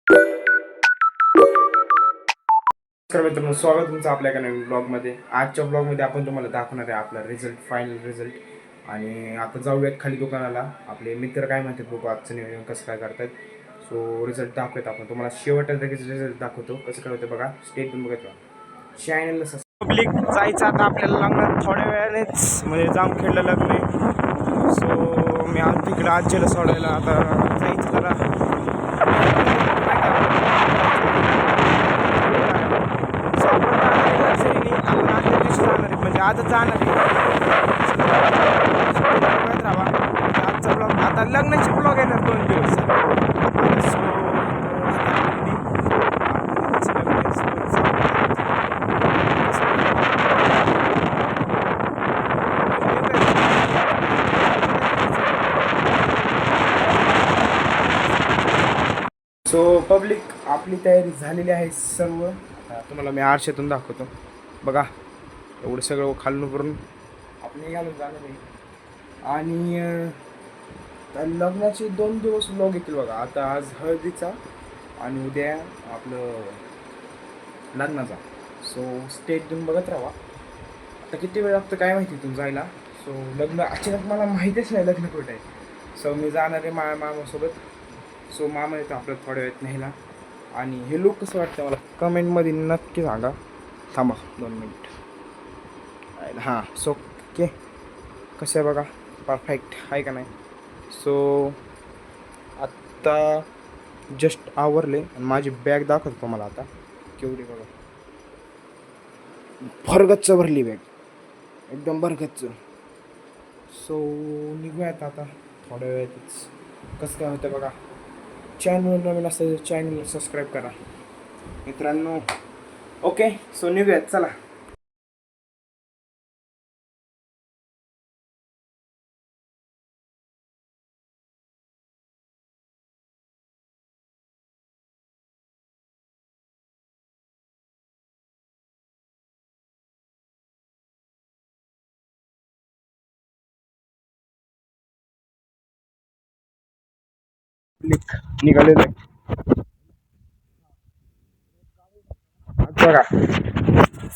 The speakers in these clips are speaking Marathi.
नमस्कार मित्रांनो, स्वागत तुमचं आपल्या एका नवीन ब्लॉगमध्ये. आजच्या ब्लॉगमध्ये आपण तुम्हाला दाखवणार आहे आपला रिझल्ट, फायनल रिझल्ट. आणि आता जाऊयात खाली दुकानाला. आपले मित्र काय म्हणतात बघू आजचं नियोजन कसं काय करतात. सो रिझल्ट दाखवत आपण तुम्हाला शेवटच्या लगेच रिझल्ट दाखवतो कसं काय होतं बघा. स्टेट पण बघा चॅनलला पब्लिक जायचं आता आपल्याला लागणार थोड्या वेळानेच, म्हणजे जामखेडला लग्न आहे. सो मी आज तिकडं आजीला सोडायला आता जायचं जरा. आपण आजच्या दिवशी जाणार आहे, म्हणजे आजच जाणार आहे. राहा आजचा ब्लॉग, आता लग्नाची ब्लॉग येणार 2 दिवस. सो पब्लिक आपली तयारी झालेली आहे सर्व. तुम्हाला मी आरशातून दाखवतो बघा. एवढं सगळं खालून करून आपण निघालो जाणार आहे. आणि लग्नाचे 2 दिवस व्लॉग येतील बघा. आता आज हळदीचा आणि उद्या आपलं लग्नाचा. सो स्टेट देऊन बघत राहा. आता किती वेळ लागतं काय माहिती इथून जायला. सो लग्न अचानक मला माहितीच नाही लग्न कुठं आहे. सो मी जाणार आहे मामासोबत. सो मामा येतो आपल्याला थोड्या वेळात न्यायला. आणि हे लुक कसं वाटतं मला कमेंटमध्ये नक्की सांगा. थांबा 2 मिनिट. हां सो ओके, कसं आहे बघा, परफेक्ट आहे का नाही. सो आत्ता जस्ट आवरले आणि माझी बॅग दाखवतो तुम्हाला आता केवढी बघा. भरगच्च भरली बॅग, एकदम भरगच्च. सो निघूयात आता थोड्या वेळातच. कसं काय होतं बघा. चॅनल नवीन असतं चॅनलला सबस्क्राईब करा मित्रांनो. ओके सो निघूयात चला. निघालेलं आहे बघा.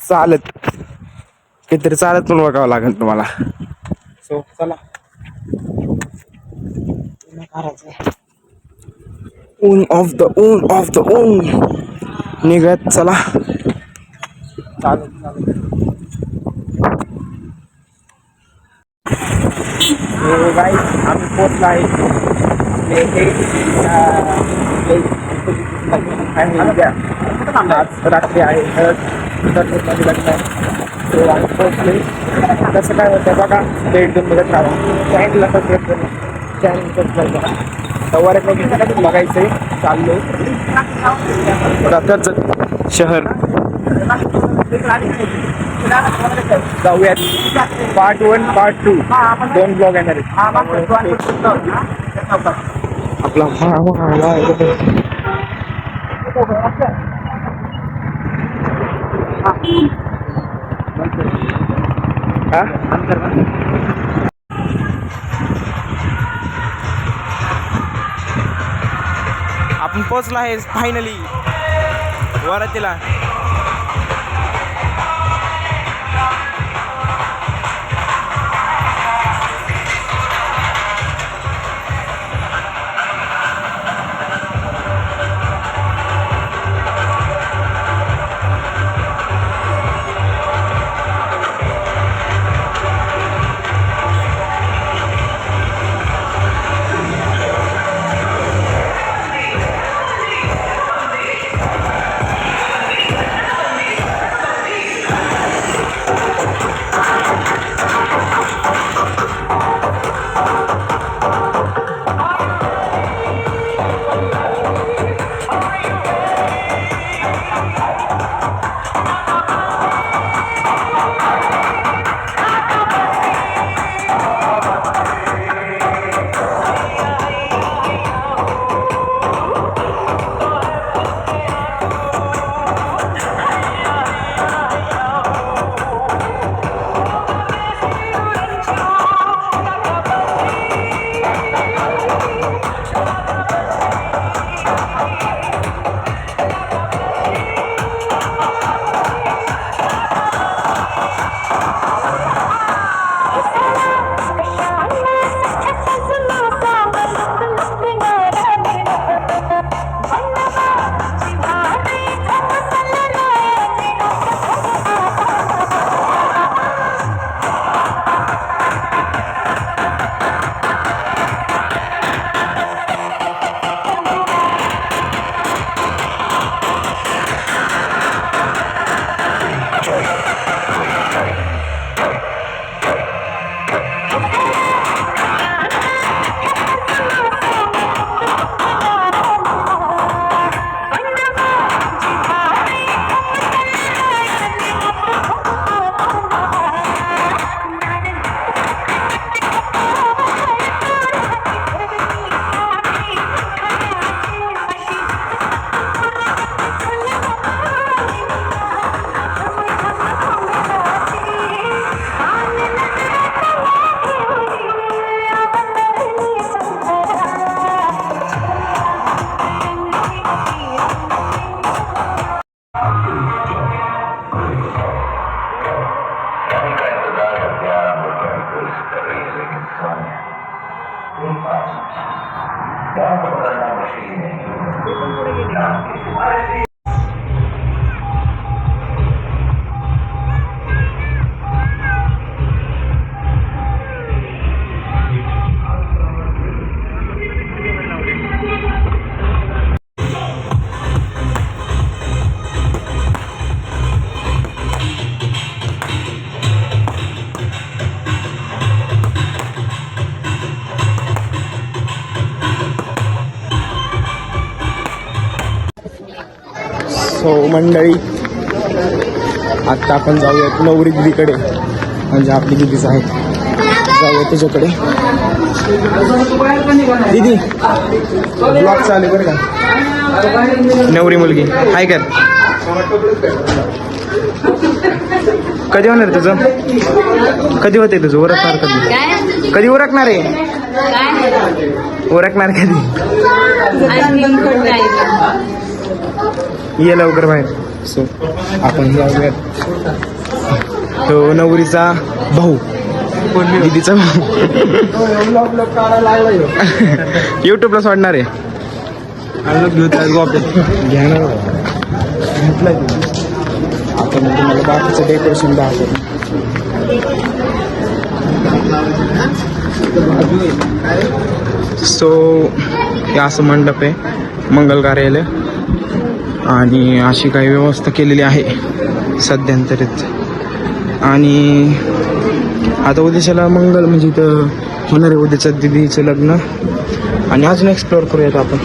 चालत काहीतरी चालत पण बघावं लागेल तुम्हाला. सो चला. ऊन ऑफ द ऊन निघत चला. चालत आम्ही पोचला आहे. आज रात्री आहे हळद लग्न. तो आम्ही पोचले. कसं काय होतं बघा. भेट देऊन बघत राहा. चॅनलला सबस्क्राईब करा. चॅनल सबस्क्राईब करा. सवारे बघायचं आहे. चाललो रात्रचं शहर. जाऊयात. पार्ट 1 पार्ट 2 2 ब्लॉग येणार आहेत. आपला आपण पोचलो आहे फायनली वरातीला. सो मंडळी, आता आपण जाऊयात नवरी दिदीकडे, म्हणजे आपली दिदीच आहे. जाऊया तुझ्याकडे. दिदी ब्लॉग चालू बरं का. नवरी मुलगी हाय कर. कधी होणार तुझं? कधी होते तुझं ओरखणार? कधी ओरखणार आहे? ओरखणार कधी? ये लवकर बाहेर. सो आपण जाऊयात. तो नवरीचा भाऊ, दिदीचा भाऊ युट्यूबला सोडणार आहे. आपण तुम्हाला बाकीचं डेकोरेशन दाखवतो. सो हे असं मंडप आहे, मंगल कार्यालय, आणि अशी काही व्यवस्था केलेली आहे सध्यांतरीच. आणि आता उद्याच्याला मंगल म्हणजे इथं होणार आहे उद्याचं दिदीचं लग्न. आणि अजून एक्सप्लोअर करूयात आपण.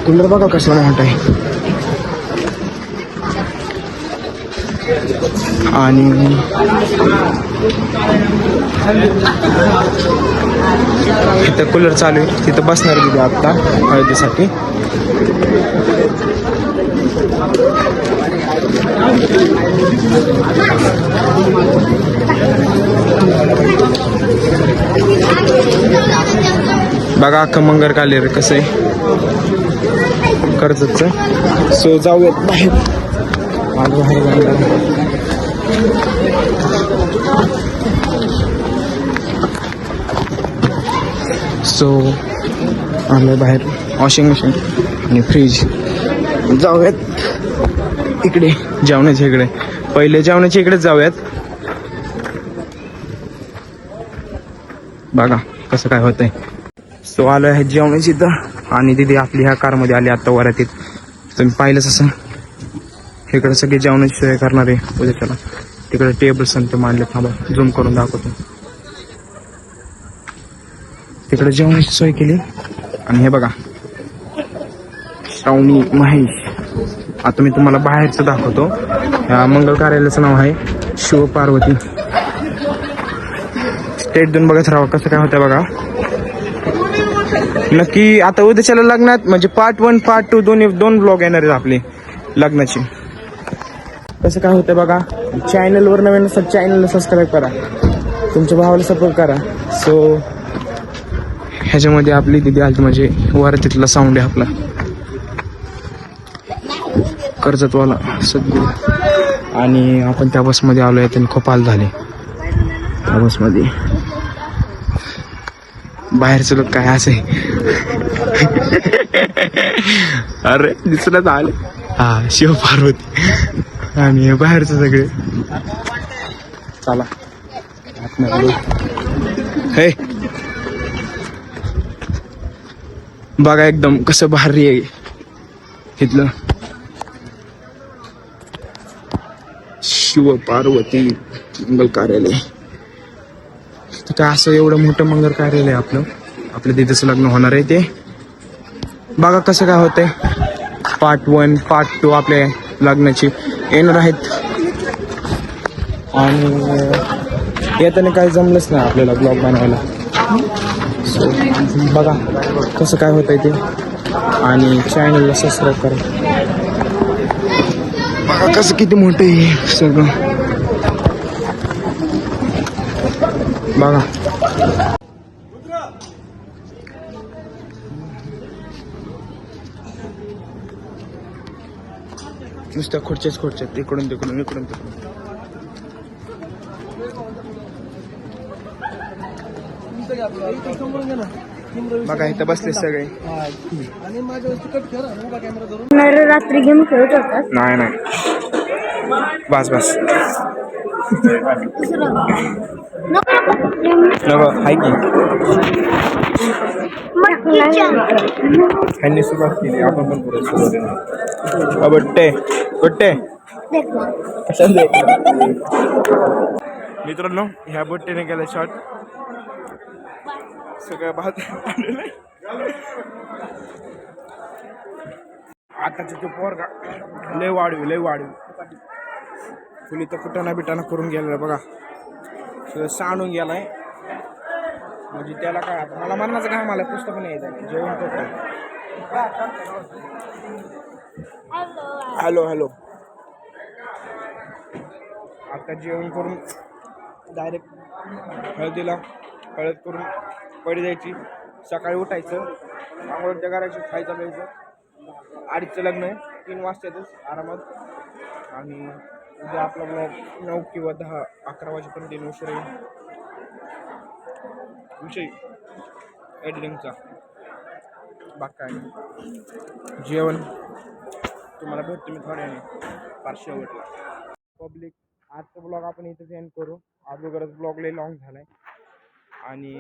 कूलर बघा कसला मोठा आहे. आणि इथं कूलर चालू आहे, तिथं बसणार दिदी आत्ता हळदीसाठी. बघा अख्खं मंगल कार्यालय कसं आहे कर्जतचं. सो जाऊयात बाहेर. सो आलं बाहेर वॉशिंग मशीन आणि फ्रीज. जाऊयात इकडे जेवणाच्या इकडे. पहिले जेवणाच्या इकडेच जाऊयात. बघा कसं काय होतंय. सो आलं आहे जेवणाची इथं. आणि दिदी आपली ह्या कारमध्ये आली आता वरातीत. तुम्ही पाहिलंच असं. इकडे सगळी जेवणाची सोय करणार आहे उद्याच्याला. तिकडे टेबल्स आणि ते मांडले. थांबा झूम करून दाखवतो. तिकडे जेवणाची सोय केली. आणि हे बघा श्रावणी महेश. आता मी तुम्हाला बाहेरचं दाखवतो. या मंगल कार्यालयाचं नाव आहे शिव पार्वती. स्टेट देऊन बघत राहा कसं काय होतं बघा. नक्की आता उद्याच्याला लग्नात म्हणजे पार्ट 1 पार्ट 2 दोन ब्लॉग येणार आहेत आपले लग्नाची. कसं काय होतं बघा. चॅनलवर नवीन असतात चॅनलला सबस्क्राईब करा. तुमच्या भावाला सपोर्ट करा. सो ह्याच्यामध्ये आपली दिदी आली म्हणजे वरातीतला साऊंड आहे आपला कर्जतवाला सद्गुरू. आणि आपण त्या बसमध्ये आलो आहे. त्यांनी खूप हाल झाले त्या बसमध्ये. बाहेरचं लोक काय असे अरे दिसलं आले. हा शिव पार्वती. आणि बाहेरचं सगळे. चला हे बघा एकदम कसं भारी आहे इथलं. शिव पार्वती मंगल कार्यालय. काय असं एवढं मोठं मंगल कार्यालय आपलं. आपल्या दिदीचं लग्न होणार आहे ते. बघा कसं काय होतंय. पार्ट 1 पार्ट 2 आपल्या लग्नाची येणार आहेत. आणि येताना काही जमलंच नाही आपल्याला ब्लॉग बनवायला. सो बघा कसं काय होतंय ते. आणि चॅनलला सबस्क्राईब करा. बघा कसं किती मोठं आहे सगळं. बघा नुसत्या खुर्च्याच खुर्च्या. इकडून तिकडून इकडून तिकडून. बघा इथं बसले सगळे. आणि माझ्या कट कर आणि उभा कॅमेरा धरून रात्री गेम खेळत होतात. नाही नाही बस बस नको हाय की ह्यांनी सुरुवात केली आपण पण पुढे सुरुवात बट्टे बट्टे मित्रांनो ह्या बट्टेने केलं शॉट सगळं भात आताचं ते पोरगा लय वाढवी फुली तर कुटाणा बिटाणा करून गेलेलं बघा सगळं सांडून गेलाय म्हणजे त्याला काय आता मला मरणाचं काम आलं पुस्तक नाही यायचं जेवण करतो. हॅलो आता जेवण करून डायरेक्ट हळद करून पडी द्यायची सकाळी उठायचं आंघोळच्या करायची खायचं प्यायचं 2:30चं लग्न आहे 3 वाजतातच आरामात आणि उद्या आपला ब्लॉग 9 किंवा 10-11 वाजेपर्यंत येईल उशीर येईल विषय एडिटिंगचा बाकी काय जेवण तुम्हाला भेटतो मी थोड्याने फार शेवटला पब्लिक आजचा ब्लॉग आपण इथेच एंड करू अगोदरच ब्लॉग लय लॉंग झाला आहे आणि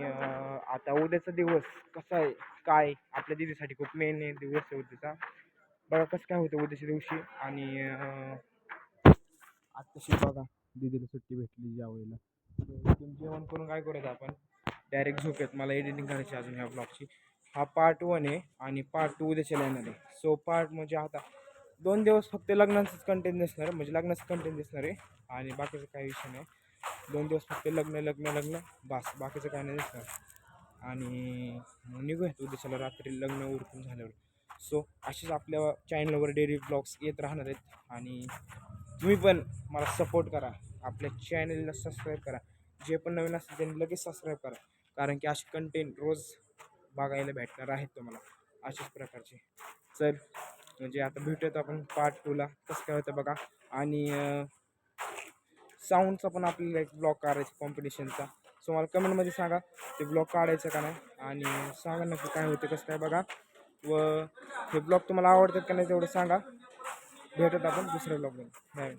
आता उद्याचा दिवस कसा आहे काय आपल्या दिदीसाठी खूप मेन आहे दिवस आहे उद्याचा बघा कसं काय होतं उद्याच्या दिवशी आणि आज कशी बघा दिदीला सुट्टी भेटली ज्यावेळेला जेवण करून काय करायचं आपण डायरेक्ट झोपेत मला एडिटिंग करायची अजून ह्या ब्लॉगची हा पार्ट 1 आहे आणि पार्ट 2 उद्याच्या येणार आहे सो पार्ट म्हणजे आता 2 दिवस फक्त लग्नाचंच कंटेंट दिसणार म्हणजे लग्नाचं कंटेंट दिसणार आहे आणि बाकीचं काही विषय नाही 2 दिवस फक्त लग्न बस बाकीचं काय नाही दिसणार आणि निघूयात उद्याच्याला रात्री लग्न उरकून झाल्यावर सो असेच आपल्या चॅनलवर डेली ब्लॉग्स येत राहणार आहेत आणि तुम्ही पण मला सपोर्ट करा आपल्या चॅनलला सबस्क्राईब करा जे पण नवीन असतील त्यांनी लगेच सबस्क्राईब करा कारण की असे कंटेंट रोज बघायला भेटणार आहेत तुम्हाला अशाच प्रकारचे चल म्हणजे आता भेटूयात आपण पार्ट 2ला कसं काय होतं बघा आणि साऊंडचा पण आपल्याला एक ब्लॉग काढायचा कॉम्पिटिशनचा सो मला कमेंटमध्ये सांगा ते ब्लॉग काढायचं का नाही आणि सांगा नक्की काय होतं कसं काय बघा व हे ब्लॉग तुम्हाला आवडतात का नाही तेवढं सांगा भेटत आपण दुसऱ्या ब्लॉगमध्ये बाय